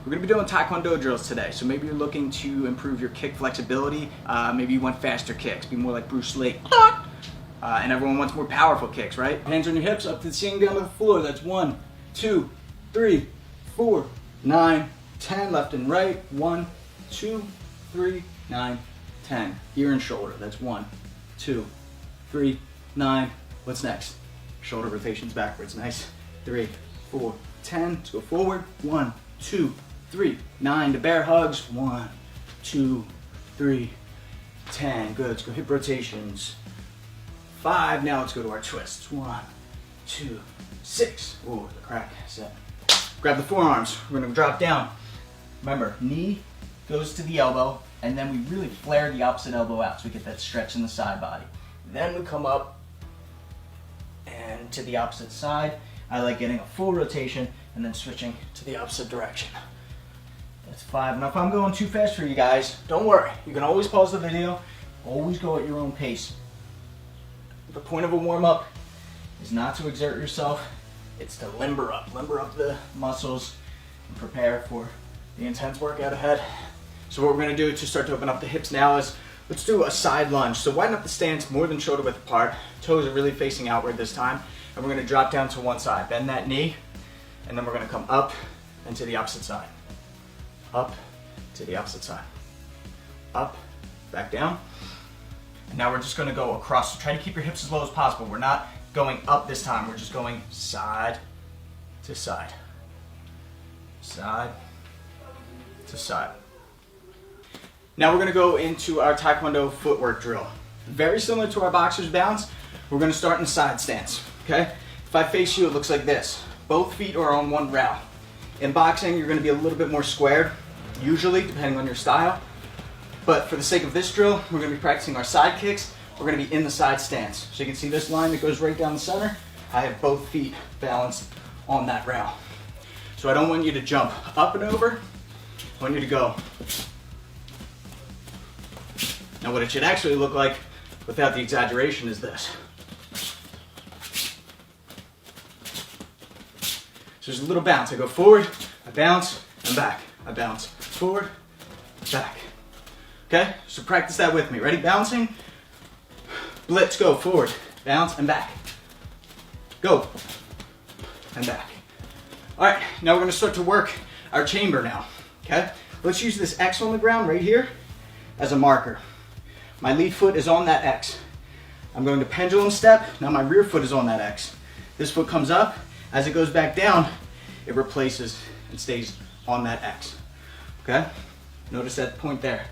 We're going to be doing Taekwondo drills today, so maybe you're looking to improve your kick flexibility. Maybe you want faster kicks, be more like Bruce Lee. And everyone wants more powerful kicks, right? Hands on your hips, up to the ceiling, down to the floor. That's 1, 2, 3, 4, 9, 10. Left and right. 1, 2, 3, 9, 10. Ear and shoulder. That's 1, 2, 3, 9. What's next? Shoulder rotations backwards. Nice. 3, 4, 10. Let's go forward. 1, 2, 3, 9 to bear hugs. 1, 2, 3, 10. Good. Let's go hip rotations. 5. Now let's go to our twists. 1, 2, 6. Ooh, the crack. 7. Grab the forearms. We're going to drop down. Remember, knee goes to the elbow, and then we really flare the opposite elbow out so we get that stretch in the side body. Then we come up and to the opposite side. I like getting a full rotation and then switching to the opposite direction. That's 5. Now if I'm going too fast for you guys, don't worry. You can always pause the video. Always go at your own pace. The point of a warm-up is not to exert yourself. It's to limber up. Limber up the muscles and prepare for the intense workout ahead. So what we're going to do to start to open up the hips now is let's do a side lunge. So widen up the stance more than shoulder width apart. Toes are really facing outward this time. And we're going to drop down to one side. Bend that knee. And then we're going to come up and to the opposite side. Up to the opposite side. Up, back down. And now we're just going to go across. So try to keep your hips as low as possible. We're not going up this time. We're just going side to side. Side to side. Now we're going to go into our Taekwondo footwork drill. Very similar to our boxer's bounce. We're going to start in the side stance. Okay? If I face you, it looks like this. Both feet are on one route. In boxing, you're going to be a little bit more squared, usually, depending on your style. But for the sake of this drill, we're going to be practicing our side kicks. We're going to be in the side stance. So you can see this line that goes right down the center. I have both feet balanced on that rail. So I don't want you to jump up and over. I want you to go. Now what it should actually look like, without the exaggeration, is this. So there's a little bounce. I go forward, I bounce, and back. I bounce, forward, back. Okay, so practice that with me. Ready? Bouncing. Blitz, go forward, bounce, and back. Go, and back. All right, now we're gonna start to work our chamber now, okay? Let's use this X on the ground right here as a marker. My lead foot is on that X. I'm going to pendulum step. Now my rear foot is on that X. This foot comes up. As it goes back down, it replaces and stays on that X, okay? Notice that point there.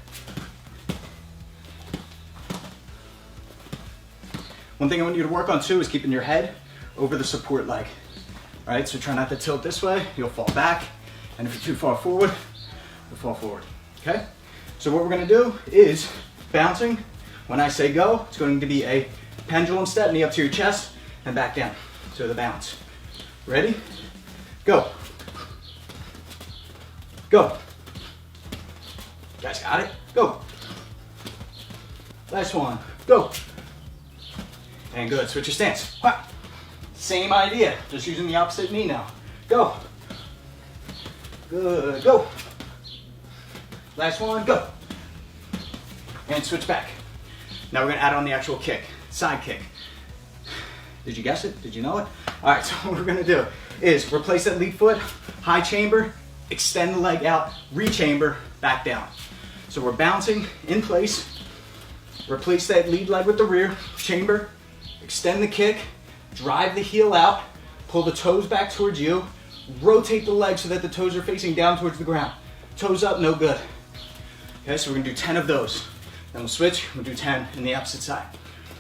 One thing I want you to work on too is keeping your head over the support leg. All right, so try not to tilt this way, you'll fall back. And if you're too far forward, you'll fall forward, okay? So what we're gonna do is bouncing. When I say go, it's going to be a pendulum step, knee up to your chest, and back down. So the bounce. Ready? Go. Go. You guys got it? Go. Last one. Go. And good. Switch your stance. Same idea. Just using the opposite knee now. Go. Good. Go. Last one. Go. And switch back. Now we're going to add on the actual kick. Side kick. Did you guess it? Did you know it? All right, so what we're gonna do is replace that lead foot, high chamber, extend the leg out, re-chamber, back down. So we're bouncing in place, replace that lead leg with the rear, chamber, extend the kick, drive the heel out, pull the toes back towards you, rotate the leg so that the toes are facing down towards the ground. Toes up, no good. Okay, so we're gonna do 10 of those. Then we'll switch, we'll do 10 in the opposite side.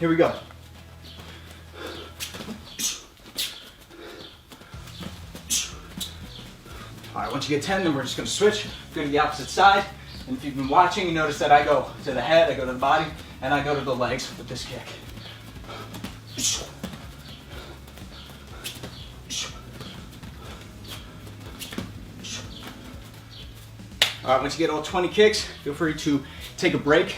Here we go. All right, once you get 10, then we're just gonna switch, go to the opposite side. And if you've been watching, you notice that I go to the head, I go to the body, and I go to the legs with this kick. All right, once you get all 20 kicks, feel free to take a break.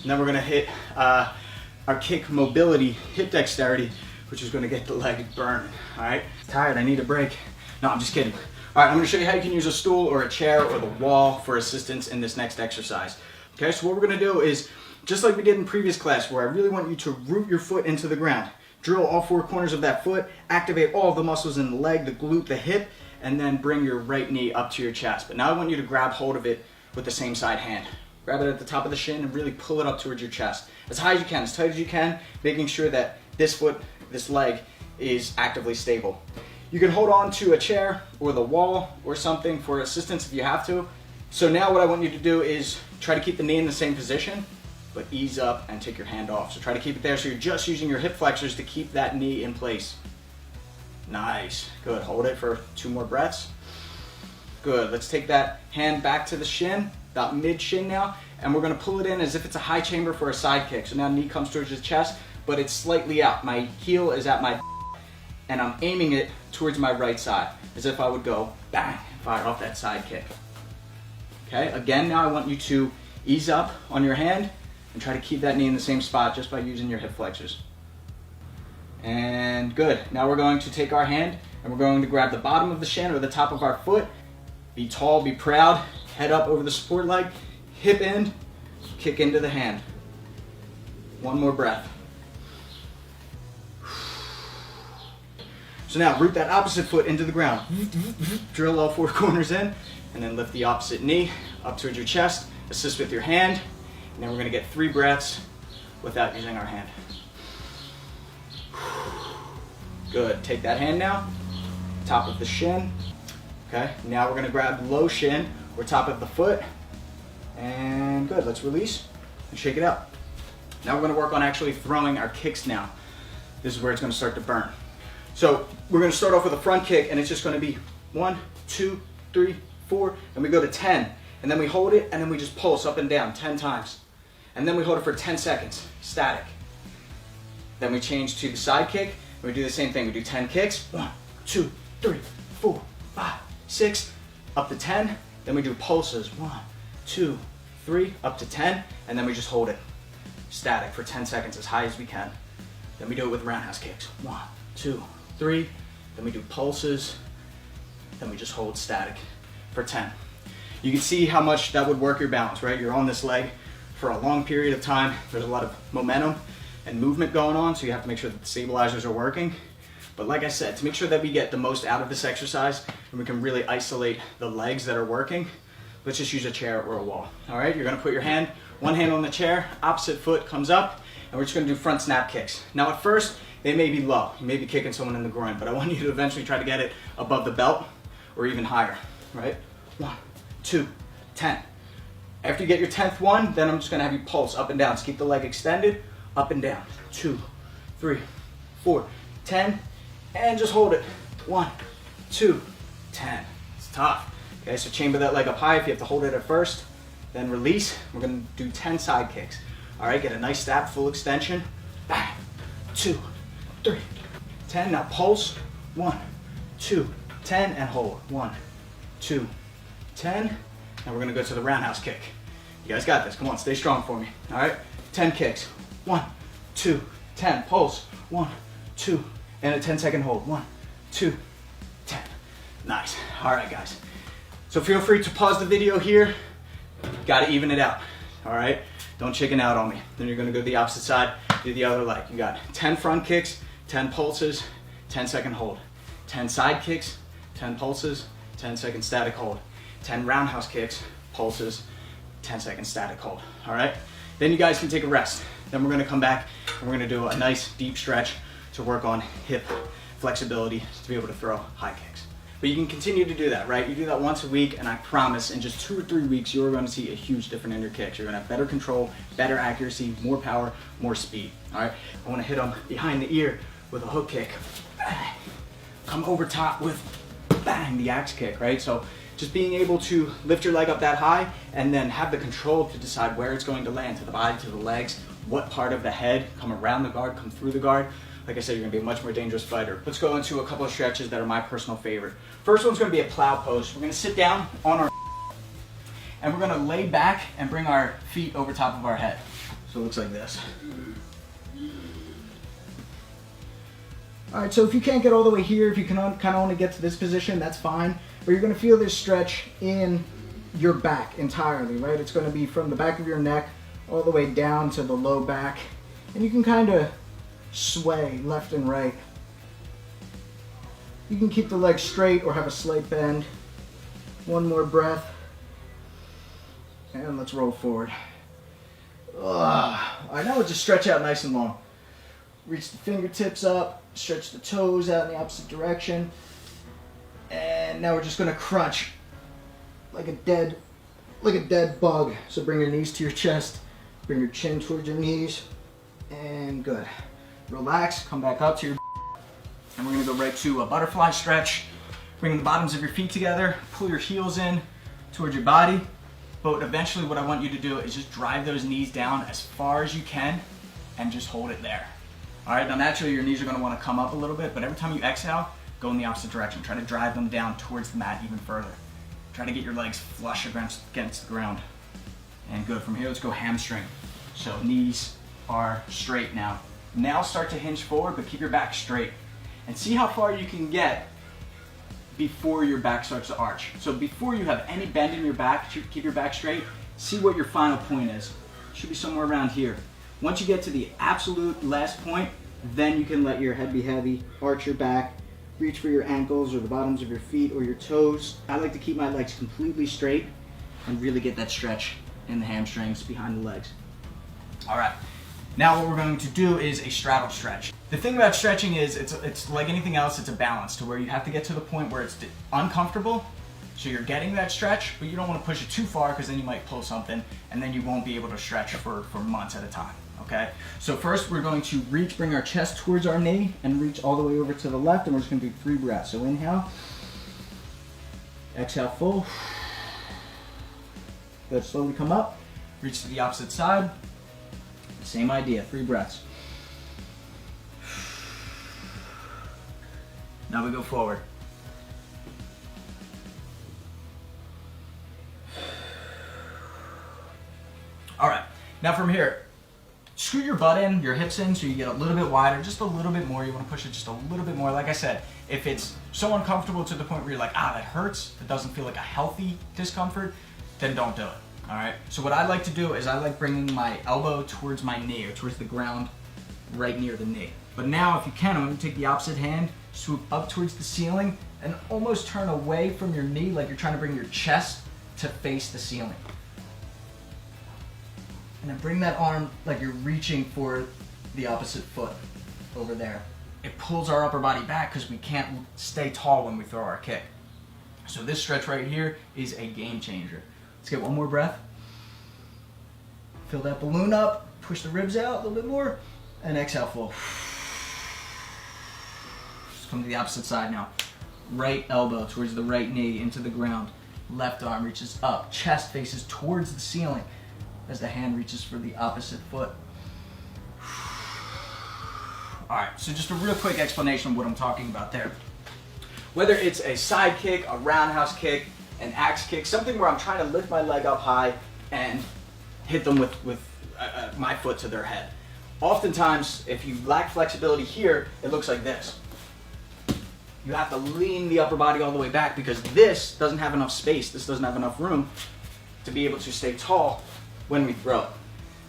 And then we're gonna hit our kick mobility, hip dexterity, which is gonna get the leg burning, all right? Tired, I need a break. No, I'm just kidding. All right, I'm gonna show you how you can use a stool or a chair or the wall for assistance in this next exercise. Okay, so what we're gonna do is, just like we did in previous class, where I really want you to root your foot into the ground. Drill all 4 corners of that foot, activate all of the muscles in the leg, the glute, the hip, and then bring your right knee up to your chest. But now I want you to grab hold of it with the same side hand. Grab it at the top of the shin and really pull it up towards your chest. As high as you can, as tight as you can, making sure that this foot, this leg, is actively stable. You can hold on to a chair or the wall or something for assistance if you have to. So now what I want you to do is try to keep the knee in the same position, but ease up and take your hand off. So try to keep it there so you're just using your hip flexors to keep that knee in place. Nice, good, hold it for 2 more breaths. Good, let's take that hand back to the shin, about mid shin now, and we're gonna pull it in as if it's a high chamber for a side kick. So now knee comes towards the chest, but it's slightly out. My heel is at my, and I'm aiming it towards my right side, as if I would go bang, fire off that side kick. Okay, again, now I want you to ease up on your hand and try to keep that knee in the same spot just by using your hip flexors. And good, now we're going to take our hand and we're going to grab the bottom of the shin or the top of our foot. Be tall, be proud, head up over the support leg, hip end, kick into the hand. 1 more breath. So now root that opposite foot into the ground. Drill all 4 corners in, and then lift the opposite knee up towards your chest. Assist with your hand, and then we're gonna get 3 breaths without using our hand. Good, take that hand now, top of the shin. Okay, now we're gonna grab the low shin or top of the foot, and good, let's release and shake it out. Now we're gonna work on actually throwing our kicks now. This is where it's gonna start to burn. So we're gonna start off with a front kick, and it's just gonna be 1, 2, 3, 4, and we go to 10. And then we hold it, and then we just pulse up and down 10 times. And then we hold it for 10 seconds, static. Then we change to the side kick, and we do the same thing. We do 10 kicks, 1, 2, 3, 4, 5, 6, up to 10. Then we do pulses, 1, 2, 3, up to 10, and then we just hold it, static for 10 seconds, as high as we can. Then we do it with roundhouse kicks, 1, 2, 3, then we do pulses, then we just hold static for 10. You can see how much that would work your balance, right? You're on this leg for a long period of time. There's a lot of momentum and movement going on, so you have to make sure that the stabilizers are working. But like I said, to make sure that we get the most out of this exercise and we can really isolate the legs that are working, let's just use a chair or a wall. All right, you're gonna put your hand, 1 hand on the chair, opposite foot comes up, and we're just gonna do front snap kicks. Now at first, they may be low. You may be kicking someone in the groin, but I want you to eventually try to get it above the belt or even higher, right? 1, 2, 10. After you get your 10th one, then I'm just gonna have you pulse up and down. So keep the leg extended, up and down. 2, 3, 4, 10, and just hold it. 1, 2, 10. It's tough. Okay, so chamber that leg up high if you have to hold it at first, then release. We're gonna do 10 side kicks. All right, get a nice step, full extension. Bang, 2, 3, 10. Now pulse. 1, 2, 10, and hold. 1, 2, 10. And we're gonna go to the roundhouse kick. You guys got this. Come on, stay strong for me. All right, 10 kicks. 1, 2, 10. Pulse. 1, 2, and a 10-second hold. 1, 2, 10. Nice. All right, guys. So feel free to pause the video here. Got to even it out. All right. Don't chicken out on me. Then you're gonna go to the opposite side, do the other leg. You got 10 front kicks, 10 pulses, 10-second hold. 10 side kicks, 10 pulses, 10-second static hold. 10 roundhouse kicks, pulses, 10-second static hold. All right. Then you guys can take a rest. Then we're gonna come back and we're gonna do a nice deep stretch to work on hip flexibility to be able to throw high kicks. But you can continue to do that, right? You do that once a week, and I promise in just 2 or 3 weeks, you're going to see a huge difference in your kicks. You're going to have better control, better accuracy, more power, more speed, all right? I want to hit them behind the ear with a hook kick. Bang. Come over top with bang, the axe kick, right? So just being able to lift your leg up that high and then have the control to decide where it's going to land, to the body, to the legs, what part of the head, come around the guard, come through the guard. Like I said, you're gonna be a much more dangerous fighter. Let's go into a couple of stretches that are my personal favorite. First one's gonna be a plow pose. We're gonna sit down on our and we're gonna lay back and bring our feet over top of our head. So it looks like this. All right, so if you can't get all the way here, if you can kind of only get to this position, that's fine. but you're gonna feel this stretch in your back entirely, right? It's gonna be from the back of your neck all the way down to the low back, and you can kind of sway left and right. You can keep the legs straight or have a slight bend. One more breath, and let's roll forward. I know, just stretch out nice and long. Reach the fingertips up, stretch the toes out in the opposite direction, and now we're just gonna crunch like a dead bug. So bring your knees to your chest, bring your chin towards your knees, and good. Relax, come back up to your, and we're gonna go right to a butterfly stretch. Bring the bottoms of your feet together, pull your heels in towards your body, but eventually what I want you to do is just drive those knees down as far as you can and just hold it there. All right, now naturally your knees are gonna wanna come up a little bit, but every time you exhale, go in the opposite direction. Try to drive them down towards the mat even further. Try to get your legs flush against the ground. And good, from here let's go hamstring. So knees are straight now. Now start to hinge forward, but keep your back straight. And see how far you can get before your back starts to arch. So before you have any bend in your back, keep your back straight, see what your final point is. Should be somewhere around here. Once you get to the absolute last point, then you can let your head be heavy, arch your back, reach for your ankles or the bottoms of your feet or your toes. I like to keep my legs completely straight and really get that stretch in the hamstrings behind the legs. All right. Now what we're going to do is a straddle stretch. The thing about stretching is it's like anything else, it's a balance to where you have to get to the point where it's uncomfortable, so you're getting that stretch, but you don't want to push it too far because then you might pull something and then you won't be able to stretch for months at a time, okay? So first we're going to bring our chest towards our knee and reach all the way over to the left, and we're just going to do 3 breaths. So inhale, exhale full, good, slowly come up, reach to the opposite side. Same idea, 3 breaths. Now we go forward. All right, now from here, scoot your butt in, your hips in, so you get a little bit wider, just a little bit more. You want to push it just a little bit more. Like I said, if it's so uncomfortable to the point where you're like, that hurts, it doesn't feel like a healthy discomfort, then don't do it. All right, so what I like to do is I like bringing my elbow towards my knee or towards the ground right near the knee. But now if you can, I'm gonna take the opposite hand, swoop up towards the ceiling and almost turn away from your knee like you're trying to bring your chest to face the ceiling. And then bring that arm like you're reaching for the opposite foot over there. It pulls our upper body back because we can't stay tall when we throw our kick. So this stretch right here is a game changer. Let's get one more breath. Fill that balloon up, push the ribs out a little bit more, and exhale full. Just come to the opposite side now. Right elbow towards the right knee into the ground. Left arm reaches up, chest faces towards the ceiling as the hand reaches for the opposite foot. All right, so just a real quick explanation of what I'm talking about there. Whether it's a side kick, a roundhouse kick, an axe kick, something where I'm trying to lift my leg up high and hit them with my foot to their head. Oftentimes, if you lack flexibility here, it looks like this. You have to lean the upper body all the way back because this doesn't have enough space, this doesn't have enough room to be able to stay tall when we throw it.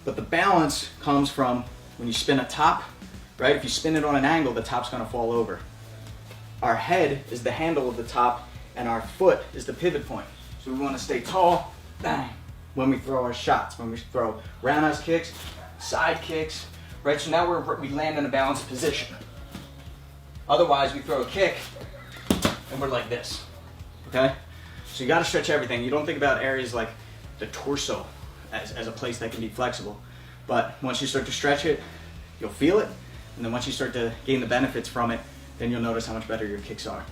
But the balance comes from when you spin a top, right? If you spin it on an angle, the top's gonna fall over. Our head is the handle of the top and our foot is the pivot point. So we want to stay tall, bang, when we throw our shots, when we throw roundhouse kicks, side kicks, right? So now we land in a balanced position. Otherwise, we throw a kick and we're like this, okay? So you got to stretch everything. You don't think about areas like the torso as a place that can be flexible. But once you start to stretch it, you'll feel it. And then once you start to gain the benefits from it, then you'll notice how much better your kicks are.